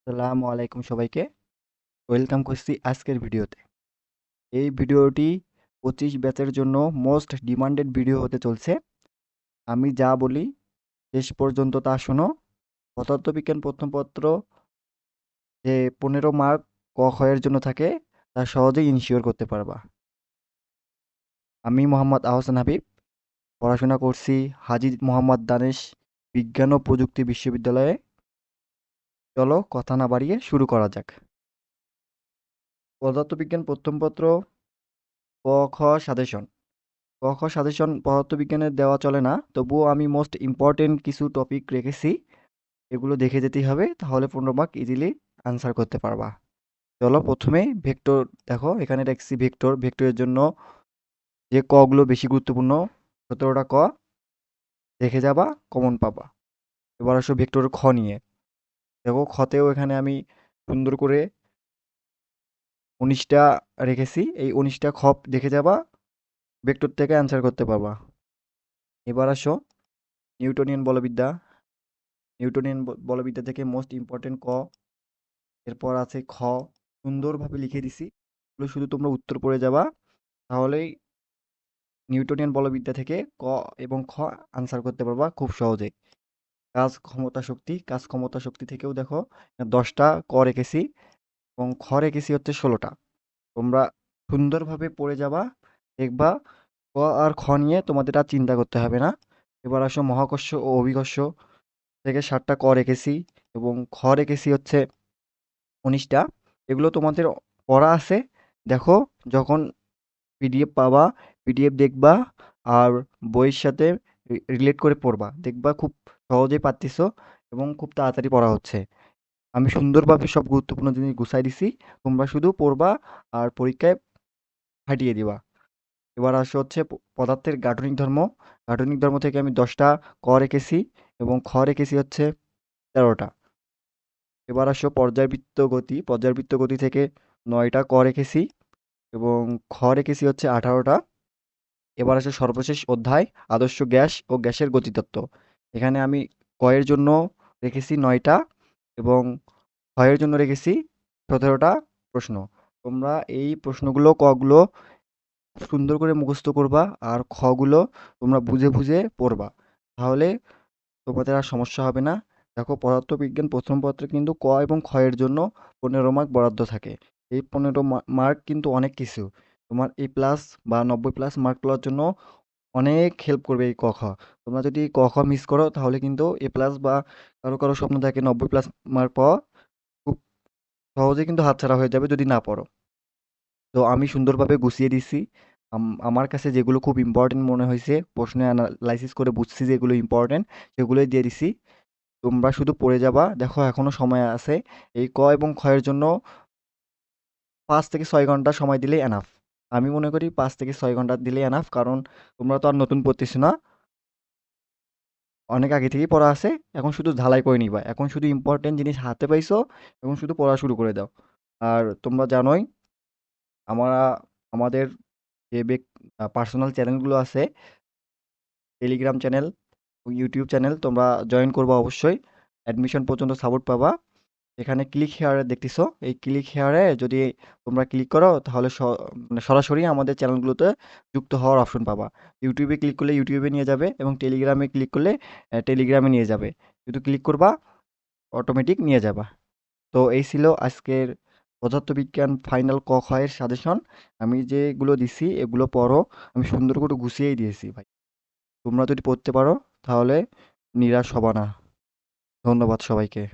আসসালামু আলাইকুম সবাইকে। ওয়েলকাম করছি আজকের ভিডিওতে। এই ভিডিওটি 25 ব্যাচের জন্য মোস্ট ডিমান্ডেড ভিডিও হতে চলছে। আমি যা বলি শেষ পর্যন্ত তা শোনো। পদার্থবিজ্ঞান প্রশ্নপত্র যে 15 মার্ক ক খ এর জন্য থাকে তা সহজেই ইনশিওর করতে পারবা। আমি মোহাম্মদ আহসান হাবিব, পড়াশোনা করছি হাজী মোহাম্মদ দানেশ বিজ্ঞান ও প্রযুক্তি বিশ্ববিদ্যালয়ে। চলো কথা না বাড়িয়ে শুরু করা যাক। পদার্থবিজ্ঞান প্রথমপত্র ক খ সাজেশন। ক খ সাজেশন পদার্থবিজ্ঞানের দেওয়া চলে না, তবুও আমি মোস্ট ইম্পর্টেন্ট কিছু টপিক রেখেছি। এগুলো দেখে যেতেই হবে, তাহলে 15 মার্ক ইজিলি আনসার করতে পারবা। চলো প্রথমে ভেক্টর দেখো, এখানে রাখছি ভেক্টর। ভেক্টরের জন্য যে কগুলো বেশি গুরুত্বপূর্ণ, 17টা ক দেখে যাবা, কমন পাবা। এবার আসো ভেক্টর খ নিয়ে। দেখো খতেও এখানে আমি সুন্দর করে 19টা রেখেছি। এই 19টা খ দেখে যাবা, ভেক্টর থেকে অ্যান্সার করতে পারবা। এবার আসো নিউটনিয়ান বলবিদ্যা। নিউটনিয়ান বলবিদ্যা থেকে মোস্ট ইম্পর্টেন্ট ক, এরপর আছে খ। সুন্দরভাবে লিখে দিছি, এগুলো শুধু তোমরা উত্তর পড়ে যাবা, তাহলেই নিউটনিয়ান বলবিদ্যা থেকে ক এবং খ আনসার করতে পারবা খুব সহজে। কাজ ক্ষমতা শক্তি থেকেও দেখো 10টা ক রেখেছি এবং খ রেখেছি হচ্ছে 16টা। তোমরা সুন্দরভাবে পড়ে যাবা, দেখবা ক আর খ নিয়ে তোমাদের আর চিন্তা করতে হবে না। এবার আসো মহাকর্ষ ও অভিকর্ষ থেকে 7টা ক রেখেছি এবং খ রেখেছি হচ্ছে 19টা। এগুলো তোমাদের পড়া আছে, দেখো যখন পিডিএফ পাবা, পিডিএফ দেখবা আর বইয়ের সাথে রিলেট করে পড়বা, দেখবা খুব সহজেই পারতেছো এবং খুব তাড়াতাড়ি পড়া হচ্ছে। আমি সুন্দরভাবে সব গুরুত্বপূর্ণ জিনিস গুছাই দিছি, তোমরা শুধু পড়বা আর পরীক্ষায় ফাটিয়ে দিবা। এবার আসে হচ্ছে পদার্থের গাঠনিক ধর্ম। গাঠনিক ধর্ম থেকে আমি 10টা ক রেখেছি এবং খ রেখেছি হচ্ছে 13টা। এবার আসো পর্যায়বৃত্ত গতি। পর্যায়বৃত্ত গতি থেকে 9টা ক রেখেছি এবং খ রেখেছি হচ্ছে 18টা। এবার আসে সর্বশেষ অধ্যায়, আদর্শ গ্যাস ও গ্যাসের গতিতত্ত্ব। এখানে আমি ক এর জন্য রেখেছি 9টা এবং খ এর জন্য রেখেছি 17টা প্রশ্ন। তোমরা এই প্রশ্নগুলো কগুলো সুন্দর করে মুখস্থ করবা আর খগুলো তোমরা বুঝে বুঝে পড়বা, তাহলে তোমাদের আর সমস্যা হবে না। দেখো পদার্থবিজ্ঞান প্রথম পত্রে কিন্তু ক এবং খ এর জন্য 15 মার্ক বরাদ্দ থাকে। এই 15 মার্ক কিন্তু অনেক কিছু। তোমার A+ বা 90+ মার্ক তোলার জন্য অনেক হেল্প করবে এই ক খ। তোমরা যদি ক খ মিস করো তাহলে কিন্তু A+ বা কারো কারো স্বপ্ন থাকে 90+ মার্ক পাওয়া, খুব সহজে কিন্তু হাতছাড়া হয়ে যাবে যদি না পড়ো। তো আমি সুন্দরভাবে গুছিয়ে দিছি। আমার কাছে যেগুলো খুব ইম্পর্টেন্ট মনে হয়েছে, প্রশ্নে অ্যানালাইসিস করে বুঝছি যেগুলো ইম্পর্টেন্ট, সেগুলোই দিয়ে দিছি। তোমরা শুধু পড়ে যাবা, দেখো এখনো সময় আছে। এই ক এবং খ এর জন্য 5 থেকে 6 ঘন্টা সময় দিলেই এনাফ। আমি মনে করি 5 থেকে 6 ঘন্টা দিলেই এনাফ, কারণ তোমরা তো আর নতুন পড়তেছো না, অনেক আগে থেকেই পড়া আছে। এখন শুধু ঝালাই করে নিবা, এখন শুধু ইম্পর্টেন্ট জিনিস হাতে পাইছো, এখন শুধু পড়া শুরু করে দাও। আর তোমরা জানোই আমরা আমাদের যে পার্সোনাল চ্যানেলগুলো আছে, টেলিগ্রাম চ্যানেল ও ইউটিউব চ্যানেল, তোমরা জয়েন করবা অবশ্যই। অ্যাডমিশন পর্যন্ত সাপোর্ট পাবা। এখানে ক্লিক হেয়ারে দেখতেছো, এই ক্লিক হেয়ারে যদি তোমরা ক্লিক করো তাহলে মানে সরাসরি আমাদের চ্যানেলগুলোতে যুক্ত হওয়ার অপশন পাবা। ইউটিউবে ক্লিক করলে ইউটিউবে নিয়ে যাবে এবং টেলিগ্রামে ক্লিক করলে টেলিগ্রামে নিয়ে যাবে। শুধু ক্লিক করবা, অটোমেটিক নিয়ে যাবা। তো এই ছিল আজকের পদার্থবিজ্ঞান ফাইনাল ক খ এর সাজেশন। আমি যেগুলো দিছি এগুলো পড়ো, আমি সুন্দর করে গুছিয়েই দিয়েছি ভাই। তোমরা যদি পড়তে পারো তাহলে নিরাশ হবা না। ধন্যবাদ সবাইকে।